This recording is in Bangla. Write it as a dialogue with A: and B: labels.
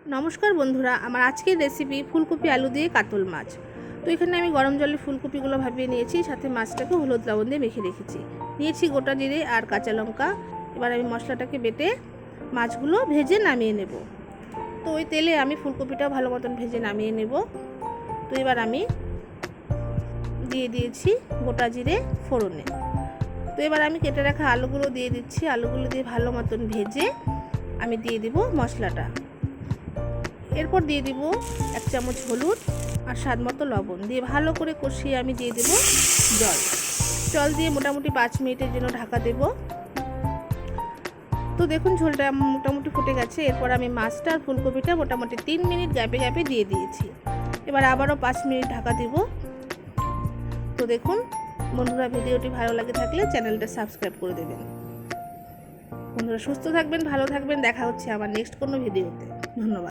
A: নমস্কার বন্ধুরা, আমার আজকের রেসিপি ফুলকপি আলু দিয়ে কাতল মাছ। তো এখানে আমি গরম জলে ফুলকপিগুলো ভাপিয়ে নিয়েছি, সাথে মাছটাকে হলুদ লবণ দিয়ে মেখে রেখেছি। নিয়েছি গোটা জিরে আর কাঁচা লঙ্কা। এবার আমি মশলাটাকে বেটে মাছগুলো ভেজে নামিয়ে নেব। তো ওই তেলে আমি ফুলকপিটাও ভালো মতন ভেজে নামিয়ে নেব। তো এবার আমি দিয়ে দিয়েছি গোটা জিরে ফোড়নে। তো এবার আমি কেটে রাখা আলুগুলো দিয়ে দিচ্ছি। আলুগুলো দিয়ে ভালো মতন ভেজে আমি দিয়ে দিব মশলাটা। এরপর দিয়ে দিব 1 চামচ হলুদ আর স্বাদ মতো লবণ দিয়ে ভালো করে কষিয়ে আমি দিয়ে দেব জল দিয়ে মোটামুটি 5 মিনিটের জন্য ঢাকা দেব। তো দেখুন ঝোলটা মোটামুটি ফুটে গেছে। এরপর আমি মাছটা আর ফুলকপিটা মোটামুটি 3 মিনিট গ্যাপে গ্যাপে দিয়ে দিয়েছি। এবার আবারও 5 মিনিট ঢাকা দেব। তো দেখুন বন্ধুরা, ভিডিওটি ভালো লাগে থাকলে চ্যানেলটা সাবস্ক্রাইব করে দেবেন। বন্ধুরা সুস্থ থাকবেন, ভালো থাকবেন। দেখা হচ্ছে আমার নেক্সট কোনো ভিডিওতে। ধন্যবাদ।